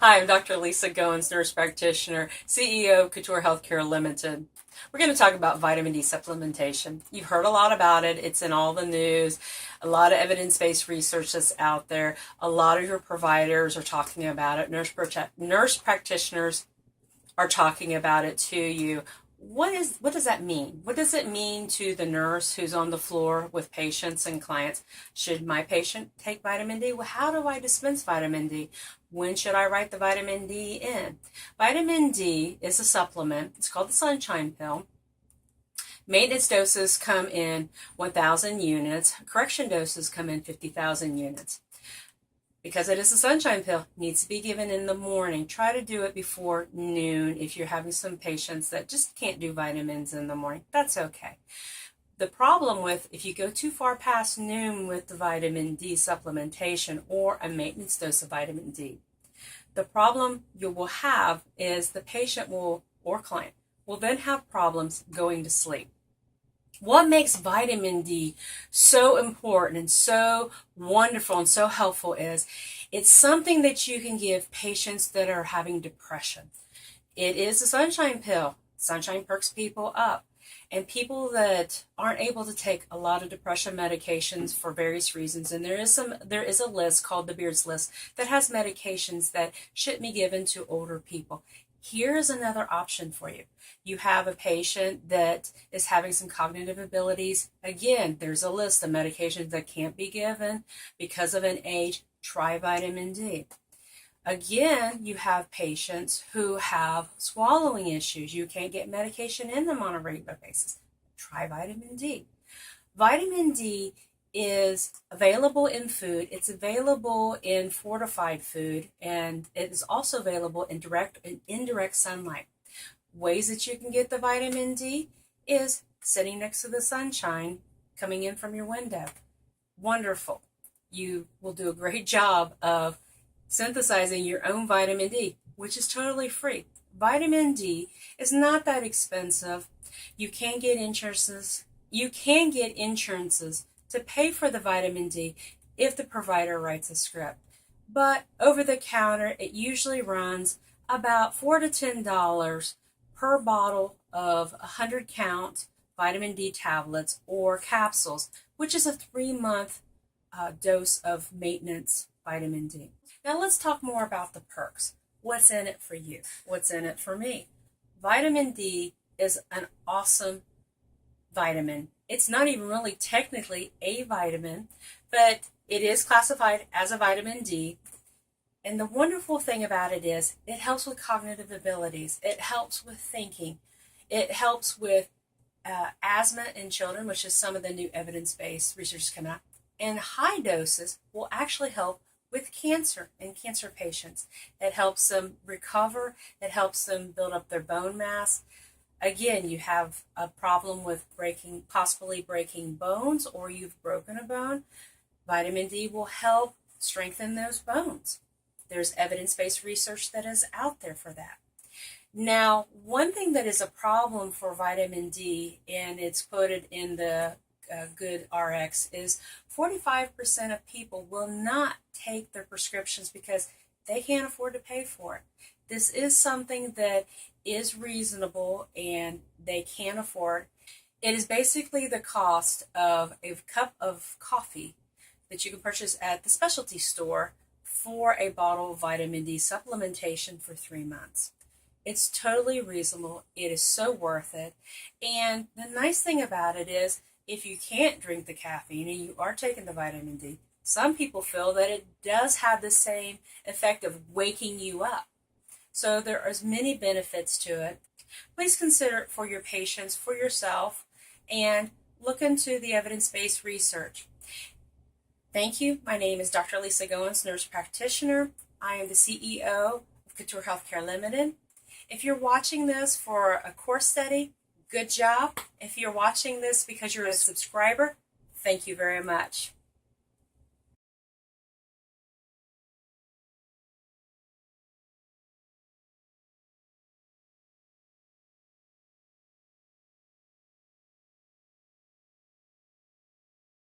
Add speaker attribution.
Speaker 1: Hi, I'm Dr. Lisa Goins, nurse practitioner, CEO of Couture Healthcare Limited. We're going to talk about vitamin D supplementation. You've heard a lot about it. It's in all the news, a lot of evidence-based research that's out there. A lot of your providers are talking about it. Nurse practitioners are talking about it to you. What does that mean? What does it mean to the nurse who's on the floor with patients and clients? Should my patient take vitamin D? Well, how do I dispense vitamin D? When should I write the vitamin D in? Vitamin D is a supplement. It's called the Sunshine Pill. Maintenance doses come in 1,000 units. Correction doses come in 50,000 units. Because it is a sunshine pill, it needs to be given in the morning. Try to do it before noon if you're having some patients that just can't do vitamins in the morning. That's okay. The problem with if you go too far past noon with the vitamin D supplementation or a maintenance dose of vitamin D, the problem you will have is the patient or client will then have problems going to sleep. What makes vitamin D so important and so wonderful and so helpful is it's something that you can give patients that are having depression. It is a sunshine pill. Sunshine perks people up. And people that aren't able to take a lot of depression medications for various reasons, and there is a list called the Beard's List that has medications that shouldn't be given to older people. Here's another option for you. You have a patient that is having some cognitive abilities. Again, there's a list of medications that can't be given because of an age. Try vitamin D. Again, you have patients who have swallowing issues. You can't get medication in them on a regular basis. Try vitamin D. Vitamin D is available in food. It's available in fortified food, and it is also available in direct and indirect sunlight. Ways that you can get the vitamin D is sitting next to the sunshine coming in from your window. Wonderful. You will do a great job of synthesizing your own vitamin D, which is totally free. Vitamin D is not that expensive. You can get insurances. To pay for the vitamin D if the provider writes a script. But over the counter, it usually runs about $4 to $10 per bottle of 100 count vitamin D tablets or capsules, which is a 3-month dose of maintenance vitamin D. Now let's talk more about the perks. What's in it for you? What's in it for me? Vitamin D is an awesome vitamin. It's not even really technically a vitamin, but it is classified as a vitamin D. And the wonderful thing about it is it helps with cognitive abilities. It helps with thinking. It helps with asthma in children, which is some of the new evidence-based research come out. And high doses will actually help with cancer in cancer patients. It helps them recover. It helps them build up their bone mass. Again, you have a problem with possibly breaking bones, or you've broken a bone. Vitamin D will help strengthen those bones. There's evidence-based research that is out there for that. Now, one thing that is a problem for vitamin D, and it's quoted in the Good RX, is 45% of people will not take their prescriptions because they can't afford to pay for it. This is something that is reasonable and they can afford. It is basically the cost of a cup of coffee that you can purchase at the specialty store for a bottle of vitamin D supplementation for 3 months. It's totally reasonable. It is so worth it. And the nice thing about it is if you can't drink the caffeine and you are taking the vitamin D, some people feel that it does have the same effect of waking you up. So there are many benefits to it. Please consider it for your patients, for yourself, and look into the evidence-based research. Thank you. My name is Dr. Lisa Goins, nurse practitioner. I am the CEO of Couture Healthcare Limited. If you're watching this for a course study, good job. If you're watching this because you're a subscriber, thank you very much.